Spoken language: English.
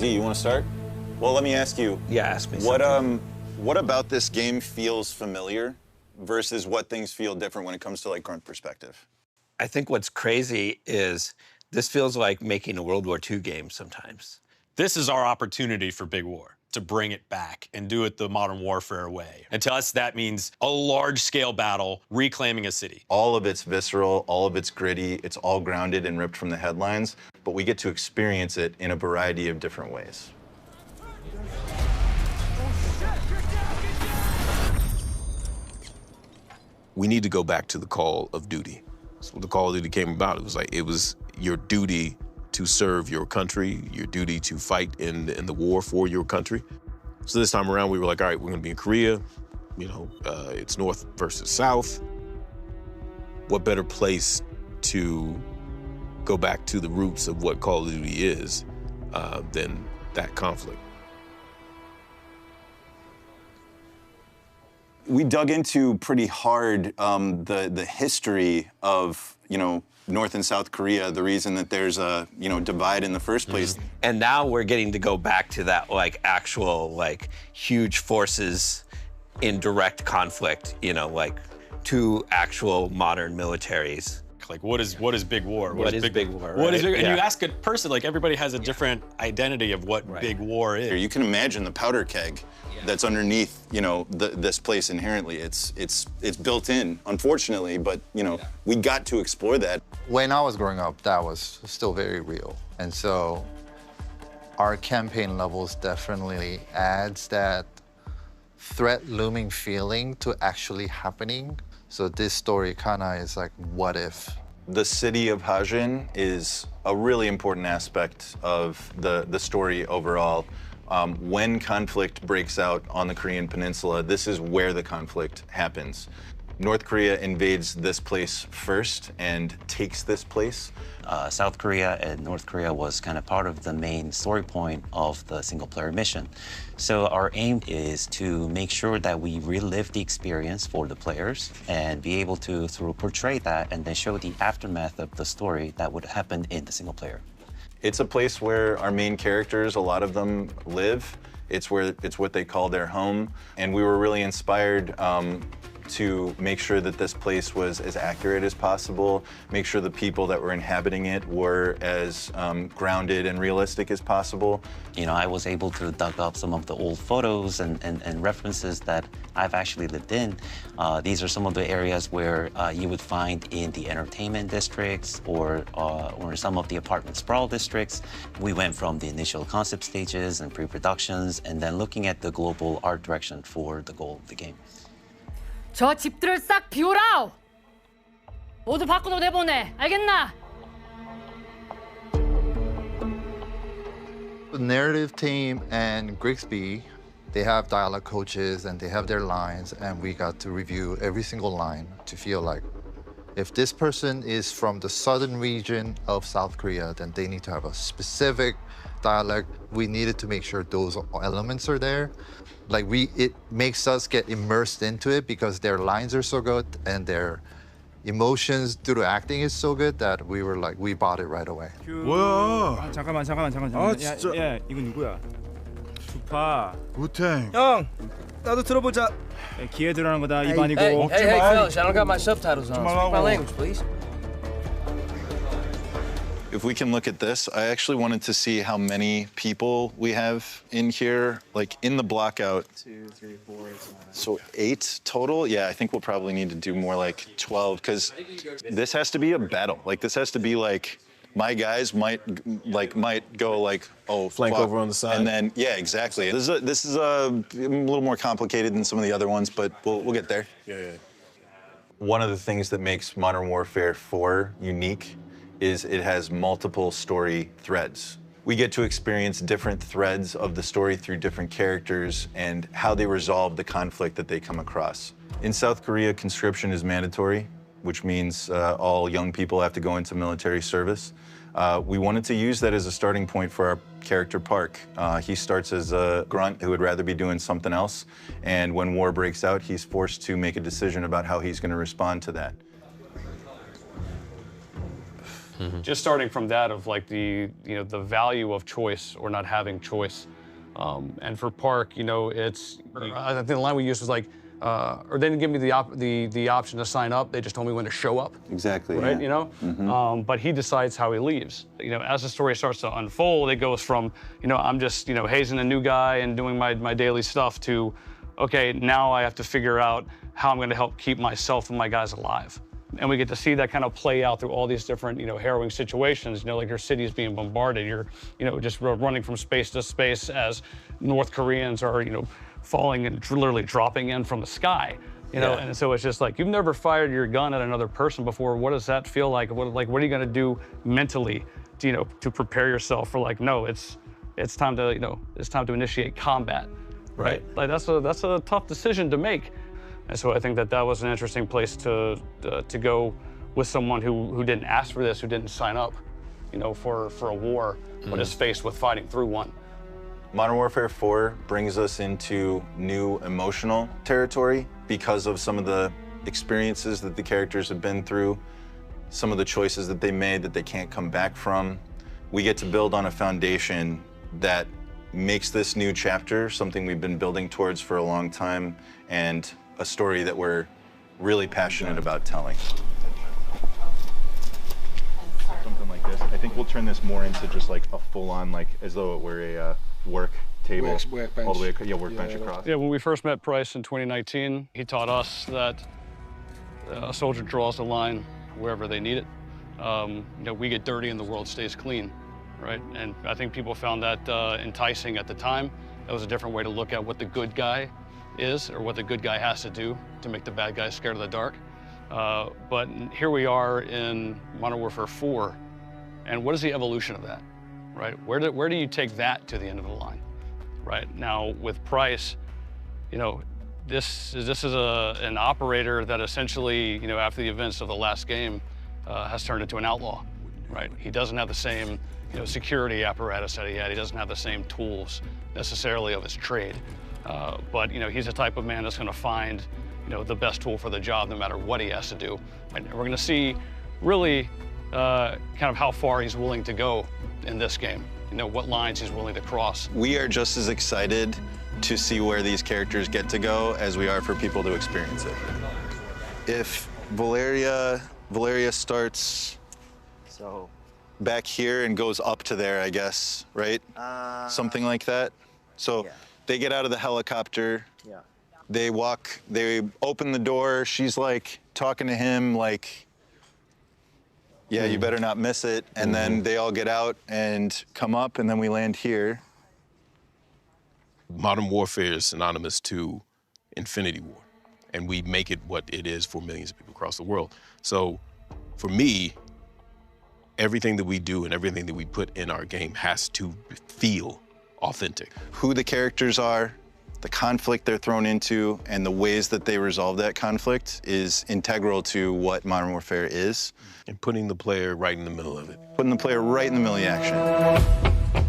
Z, you want to start? Well, let me ask you. Yeah, ask me something. What about this game feels familiar versus what things feel different when it comes to like current perspective? I think what's crazy is this feels like making a World War II game sometimes. This is our opportunity for Big War, to bring it back and do it the modern warfare way. And to us, that means a large-scale battle, reclaiming a city. All of it's visceral, all of it's gritty, it's all grounded and ripped from the headlines, but we get to experience it in a variety of different ways. We need to go back to the call of duty. That's what the call of duty came about. It was your duty to serve your country, your duty to fight in the war for your country. So this time around, we were like, all right, we're gonna be in Korea. You know, it's North versus South. What better place to go back to the roots of what Call of Duty is than that conflict? We dug into pretty hard the history of, you know, North and South Korea, the reason that there's a, you know, divide in the first place. And now we're getting to go back to that like actual like huge forces in direct conflict, you know, like two actual modern militaries. Like, what is Big War? What is Big War? What is right? big, And Yeah. you ask a person, like everybody has a different identity of what Big War is. You can imagine the powder keg that's underneath, you know, this place inherently. It's built in, unfortunately, but, you know, we got to explore that. When I was growing up, that was still very real. And so our campaign levels definitely adds that threat looming feeling to actually happening. So this story kind of is like, what if? The city of Hajin is a really important aspect of the story overall. When conflict breaks out on the Korean Peninsula, this is where the conflict happens. North Korea invades this place first and takes this place. South Korea and North Korea was kind of part of the main story point of the single-player mission. So our aim is to make sure that we relive the experience for the players and be able to portray that and then show the aftermath of the story that would happen in the single player. It's a place where our main characters, a lot of them live. It's what they call their home. And we were really inspired to make sure that this place was as accurate as possible, make sure the people that were inhabiting it were as grounded and realistic as possible. You know, I was able to dug up some of the old photos and references that I've actually lived in. These are some of the areas where you would find in the entertainment districts or some of the apartment sprawl districts. We went from the initial concept stages and pre-productions and then looking at the global art direction for the goal of the game. 저 집들을 싹 비워라! 모두 밖으로 내보내. 알겠나? The narrative team and Grigsby, they have dialogue coaches and they have their lines, and we got to review every single line to feel like if this person is from the southern region of South Korea, then they need to have a specific dialect. We needed to make sure those elements are there. Like it makes us get immersed into it because their lines are so good and their emotions through the acting is so good that we were like, we bought it right away. 뭐야? 잠깐만. 아, 진짜. 야, 이거 누구야? 주파. 우탱. 형, 나도 들어보자. 야, 기회 들어가는 거다. 입안이고. hey, fellas, I don't got my subtitles on. Speak my language, please. If we can look at this, I actually wanted to see how many people we have in here, like in the blockout. 2, 3, 4. So 8 total? Yeah, I think we'll probably need to do more like 12, because this has to be a battle. Like, this has to be like, my guys might go like, oh, Flank fuck. over on the side. And then, yeah, exactly. This is a little more complicated than some of the other ones, but we'll get there. Yeah. One of the things that makes Modern Warfare 4 unique is it has multiple story threads. We get to experience different threads of the story through different characters and how they resolve the conflict that they come across. In South Korea, conscription is mandatory, which means all young people have to go into military service. We wanted to use that as a starting point for our character Park. He starts as a grunt who would rather be doing something else, and when war breaks out, he's forced to make a decision about how he's going to respond to that. Just starting from that of like the value of choice or not having choice. And for Park, it's, I think the line we used was like, or they didn't give me the option to sign up. They just told me when to show up. Exactly. Right. Yeah. But he decides how he leaves. As the story starts to unfold, it goes from I'm just hazing a new guy and doing my daily stuff to, okay, now I have to figure out how I'm going to help keep myself and my guys alive. And we get to see that kind of play out through all these different, harrowing situations. Like your city is being bombarded. You're, just running from space to space as North Koreans are, falling and literally dropping in from the sky. And so it's just like, you've never fired your gun at another person before. What does that feel like? What are you going to do mentally, to prepare yourself for like, no, it's time to, it's time to initiate combat. Right. Like that's a tough decision to make. And so I think that was an interesting place to go with someone who didn't ask for this, who didn't sign up, for a war, but is faced with fighting through one. Modern Warfare 4 brings us into new emotional territory because of some of the experiences that the characters have been through, some of the choices that they made that they can't come back from. We get to build on a foundation that makes this new chapter something we've been building towards for a long time, and a story that we're really passionate about telling. Something like this. I think we'll turn this more into just like a full-on, like as though it were a work table, workbench. all the way, workbench across. Yeah, when we first met Price in 2019, he taught us that a soldier draws the line wherever they need it. We get dirty and the world stays clean, right? And I think people found that enticing at the time. That was a different way to look at what the good guy is, or what the good guy has to do to make the bad guy scared of the dark. But here we are in Modern Warfare 4, and what is the evolution of that, right? Where do you take that to the end of the line, right? Now with Price, this is an operator that essentially, after the events of the last game, has turned into an outlaw, right? He doesn't have the same, security apparatus that he had. He doesn't have the same tools necessarily of his trade. But he's the type of man that's going to find, the best tool for the job, no matter what he has to do. And we're going to see, really, kind of how far he's willing to go in this game. What lines he's willing to cross. We are just as excited to see where these characters get to go as we are for people to experience it. If Valeria starts back here and goes up to there, I guess, right? Something like that. So. Yeah. They get out of the helicopter. Yeah. They open the door. She's like talking to him like, yeah, you better not miss it. And then they all get out and come up, and then we land here. Modern Warfare is synonymous to Infinity War, and we make it what it is for millions of people across the world. So for me, everything that we do and everything that we put in our game has to feel authentic. Who the characters are, the conflict they're thrown into, and the ways that they resolve that conflict is integral to what Modern Warfare is. And putting the player right in the middle of it. Putting the player right in the middle of the action.